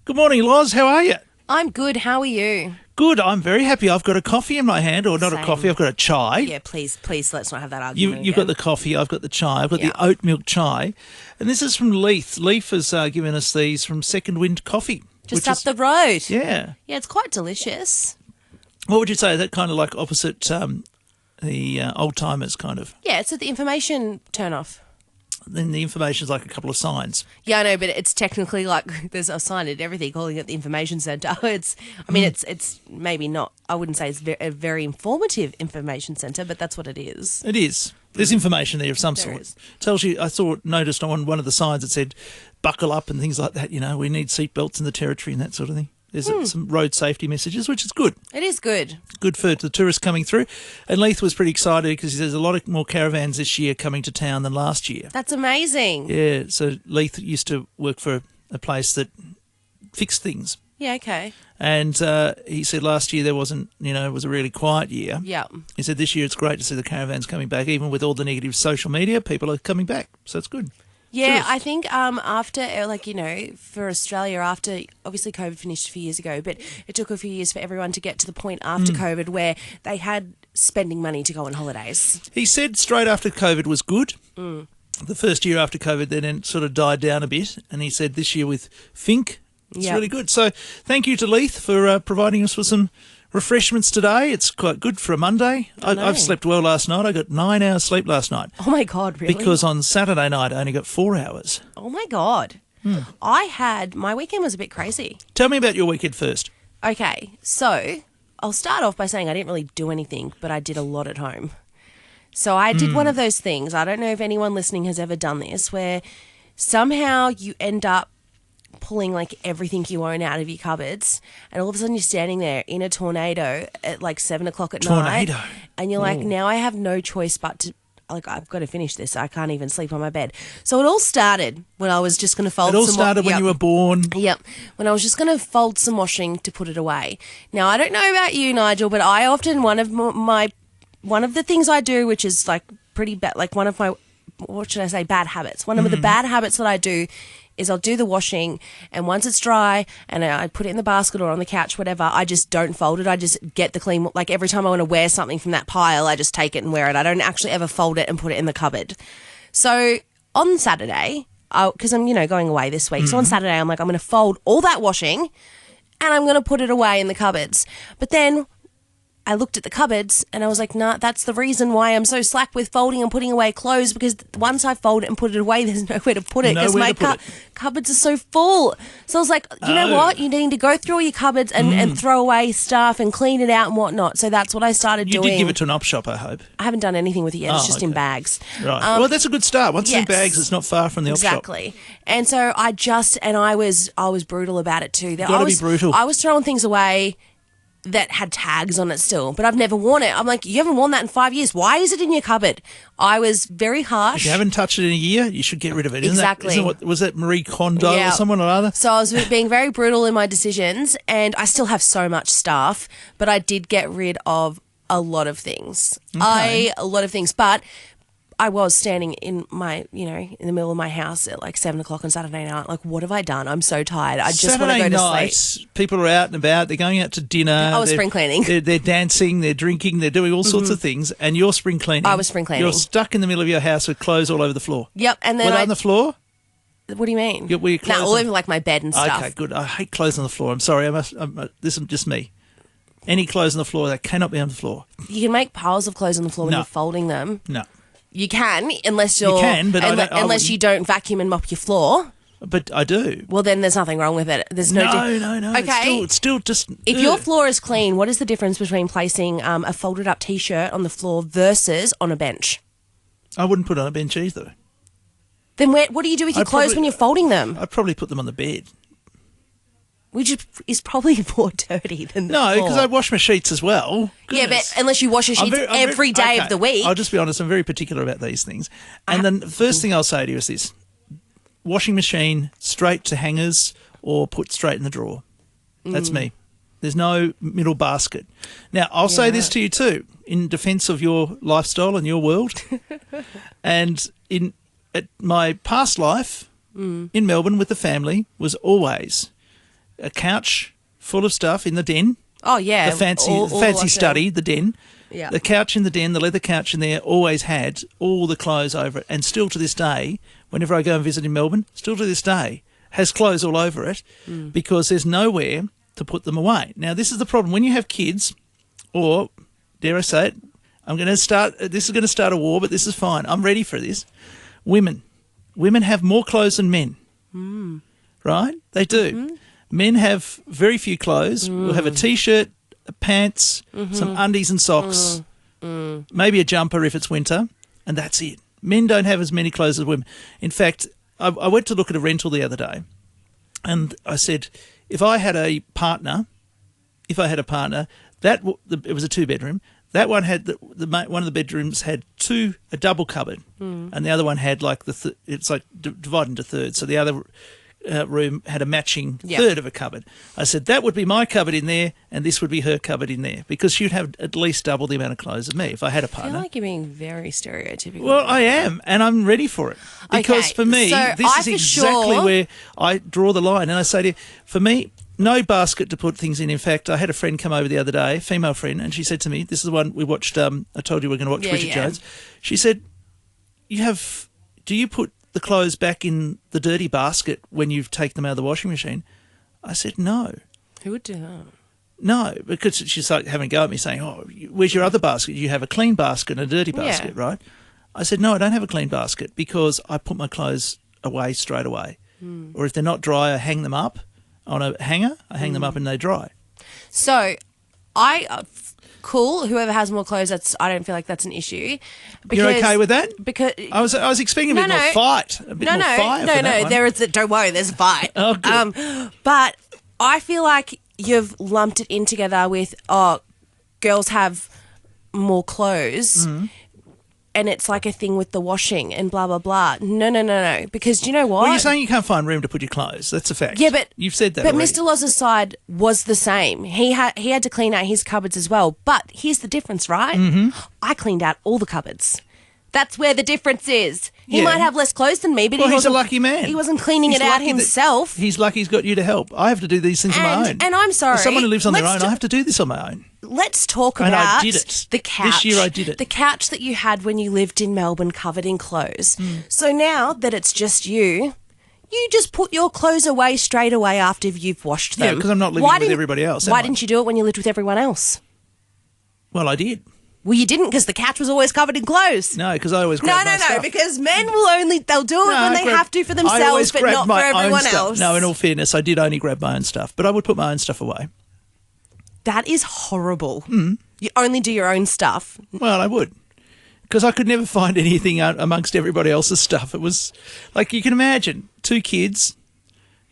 Good morning, Loz. How are you? I'm good. How are you? Good. I'm very happy. I've got a coffee in my hand, or not Same. a coffee. I've got a chai. Yeah, please, let's not have that argument. You've got the coffee. I've got the chai. I've got the oat milk chai, and this is from Leith. Leith has given us these from Second Wind Coffee, Just up the road. Yeah. Yeah, it's quite delicious. What would you say? Is that kind of like opposite the old timers, kind of? Yeah, it's at the information turn off. Then the information's like a couple of signs. Yeah, I know, but it's technically like there's a sign at everything calling it the information centre. It's maybe not. I wouldn't say it's a very informative information centre, but that's what it is. It is. There's information there of some sort. Is. Tells you. I noticed on one of the signs it said, "Buckle up" and things like that. You know, we need seatbelts in the territory and that sort of thing. There's some road safety messages, which is good. It is good. Good for the tourists coming through. And Leith was pretty excited because there's a lot more caravans this year coming to town than last year. That's amazing. Yeah, so Leith used to work for a place that fixed things. Yeah, okay. And he said last year there wasn't, it was a really quiet year. Yeah. He said this year it's great to see the caravans coming back. Even with all the negative social media, people are coming back. So it's good. Yeah, Tourists. I think after, for Australia, after obviously COVID finished a few years ago, but it took a few years for everyone to get to the point after COVID where they had spending money to go on holidays. He said straight after COVID was good. The first year after COVID then it sort of died down a bit. And he said this year with Fink, it's really good. So thank you to Leith for providing us with some refreshments today. It's quite good for a Monday. I've slept well last night. I got 9 hours sleep last night. Oh, my God, really? Because on Saturday night I only got 4 hours. Oh, my God. My weekend was a bit crazy. Tell me about your weekend first. Okay, so I'll start off by saying I didn't really do anything, but I did a lot at home. So I did one of those things, I don't know if anyone listening has ever done this, where somehow you end up pulling like everything you own out of your cupboards, and all of a sudden you're standing there in a tornado at like 7 o'clock at night, and you're like, now I have no choice but to, like, I've got to finish this. I can't even sleep on my bed. So it all started when I was just going to fold some... It all started when you were born. Yep. When I was just going to fold some washing to put it away. Now, I don't know about you, Nigel, but I often, one of the things I do, which is like pretty bad, like one of my, what should I say, bad habits. One of the bad habits that I do is I'll do the washing, and once it's dry and I put it in the basket or on the couch, whatever, I just don't fold it. I just get the clean, like every time I want to wear something from that pile, I just take it and wear it. I don't actually ever fold it and put it in the cupboard. So on Saturday, because I'm, going away this week, so on Saturday I'm like, I'm going to fold all that washing and I'm going to put it away in the cupboards. But then I looked at the cupboards and I was like, nah, that's the reason why I'm so slack with folding and putting away clothes, because once I fold it and put it away, there's nowhere to put it because my cupboards are so full. So I was like, you know what? You need to go through all your cupboards and throw away stuff and clean it out and whatnot. So that's what I started doing. You did give it to an op shop, I hope. I haven't done anything with it yet. It's just in bags. Right. Well, that's a good start. Once it's in bags, it's not far from the op shop. Exactly. And so I was brutal about it too. Got to be brutal. I was throwing things away that had tags on it still, but I've never worn it. I'm like, you haven't worn that in 5 years. Why is it in your cupboard? I was very harsh. If you haven't touched it in a year, you should get rid of it. Exactly. Was that Marie Kondo or someone or other? So I was being very brutal in my decisions, and I still have so much stuff, but I did get rid of a lot of things. Okay. A lot of things, but I was standing in my, in the middle of my house at like 7 o'clock on Saturday night. Like, what have I done? I'm so tired. I just want to go to sleep. People are out and about. They're going out to dinner. I was spring cleaning. They're dancing. They're drinking. They're doing all sorts of things. And you're spring cleaning. I was spring cleaning. You're stuck in the middle of your house with clothes all over the floor. Yep. And then on the floor? What do you mean? All over like my bed and stuff. Okay, good. I hate clothes on the floor. I'm sorry. This is just me. Any clothes on the floor, they cannot be on the floor. You can make piles of clothes on the floor when you're folding them. No. You can, unless you you don't vacuum and mop your floor. But I do. Well, then there's nothing wrong with it. There's no. Okay. It's still just. If your floor is clean, what is the difference between placing a folded up t-shirt on the floor versus on a bench? I wouldn't put it on a bench either. Then what do you do with your clothes when you're folding them? I'd probably put them on the bed. Which is probably more dirty than the floor. No, because I wash my sheets as well. Goodness. Yeah, but unless you wash your sheets every day of the week. I'll just be honest, I'm very particular about these things. And then the first thing I'll say to you is this. Washing machine, straight to hangers or put straight in the drawer. That's me. There's no middle basket. Now, I'll say this to you too, in defence of your lifestyle and your world. And at my past life in Melbourne with the family was always a couch full of stuff in the den. Oh, yeah. The fancy washing. study, the den. Yeah. The couch in the den, the leather couch in there, always had all the clothes over it. And still to this day, whenever I go and visit in Melbourne, still to this day, has clothes all over it because there's nowhere to put them away. Now, this is the problem. When you have kids, or, dare I say it, this is going to start a war, but this is fine. I'm ready for this. Women have more clothes than men, right? They do. Mm-hmm. Men have very few clothes. We'll have a T-shirt, pants, some undies and socks, maybe a jumper if it's winter, and that's it. Men don't have as many clothes as women. In fact, I went to look at a rental the other day, and I said, if I had a partner, it was a 2-bedroom. That one had one of the bedrooms had a double cupboard, and the other one had like it's like divided into thirds. So the other room had a matching third of a cupboard. I said that would be my cupboard in there, and this would be her cupboard in there, because she'd have at least double the amount of clothes as me if I had a partner. I feel like you're being very stereotypical. Well, I am, and I'm ready for it, because for me, this is exactly where I draw the line. And I say to you, for me, no basket to put things in. In fact, I had a friend come over the other day, female friend, and she said to me, this is the one we watched, I told you we we're going to watch Bridget Jones. She said, do you put the clothes back in the dirty basket when you've taken them out of the washing machine? I said, no. Who would do that? No, because she's like having a go at me saying, oh, where's your other basket? You have a clean basket and a dirty basket, right? I said, no, I don't have a clean basket because I put my clothes away straight away. Or if they're not dry, I hang them up on a hanger. I hang them up and they dry. So cool. Whoever has more clothes, I don't feel like that's an issue. You're okay with that? Because I was expecting a bit more fight, a bit more fire. No. Don't worry, there's a fight. Oh, good. But I feel like you've lumped it in together with girls have more clothes. And it's like a thing with the washing and blah, blah, blah. No. Because do you know what? Well, you're saying you can't find room to put your clothes. That's a fact. Yeah, but... You've said that But already. Mr. Loz's side was the same. He had to clean out his cupboards as well. But here's the difference, right? I cleaned out all the cupboards. That's where the difference is. He might have less clothes than me, but he's a lucky man. He wasn't cleaning it out himself. He's lucky he's got you to help. I have to do these things on my own. And I'm sorry. As someone who lives on their own, I have to do this on my own. Let's talk And about I did it. the couch. This year I did it. The couch that you had when you lived in Melbourne covered in clothes. So now that it's just you just put your clothes away straight away after you've washed them. Yeah, because I'm not living with everybody else. Why didn't you do it when you lived with everyone else? Well, I did. Well, you didn't, because the couch was always covered in clothes. No, because I always grab my stuff. Because men they'll do it when they have to for themselves, but not for everyone else. No, in all fairness, I did only grab my own stuff, but I would put my own stuff away. That is horrible. You only do your own stuff. Well, I would, because I could never find anything out amongst everybody else's stuff. It was like, you can imagine, 2 kids,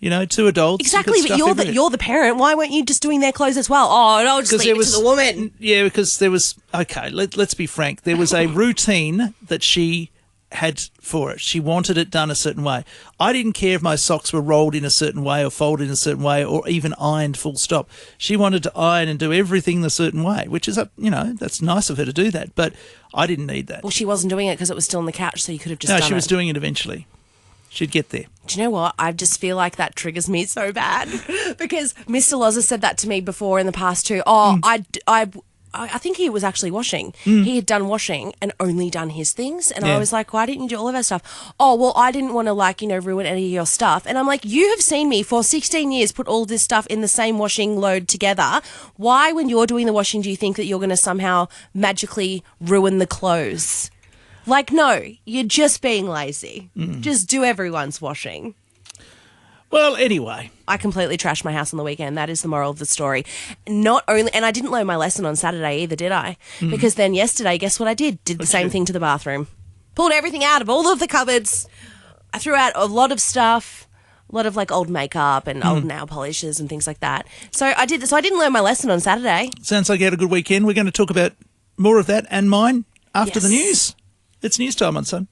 2 adults. Exactly, but you're the parent. Why weren't you just doing their clothes as well? Oh, no, just leave it to the woman. Yeah, because there was, let's be frank, there was a routine that she had for it. She wanted it done a certain way. I didn't care if my socks were rolled in a certain way or folded in a certain way or even ironed full stop. She wanted to iron and do everything the certain way, which is, that's nice of her to do that, but I didn't need that. Well, she wasn't doing it because it was still on the couch, so you could have just done it. No, she was doing it eventually. She'd get there. Do you know what? I just feel like that triggers me so bad because Mr. Loz has said that to me before in the past too. Oh, I think he was actually washing. He had done washing and only done his things. And I was like, why didn't you do all of our stuff? Oh, well, I didn't want to ruin any of your stuff. And I'm like, you have seen me for 16 years put all this stuff in the same washing load together. Why, when you're doing the washing, do you think that you're going to somehow magically ruin the clothes? Like, no, you're just being lazy. Just do everyone's washing. Well, anyway. I completely trashed my house on the weekend. That is the moral of the story. Not only, and I didn't learn my lesson on Saturday either, did I? Because then yesterday, guess what I did? Did the same thing to the bathroom. Pulled everything out of all of the cupboards. I threw out a lot of stuff, a lot of old makeup and old nail polishes and things like that. So I did. So I didn't learn my lesson on Saturday. Sounds like you had a good weekend. We're going to talk about more of that and mine after the news. It's news time on Sun.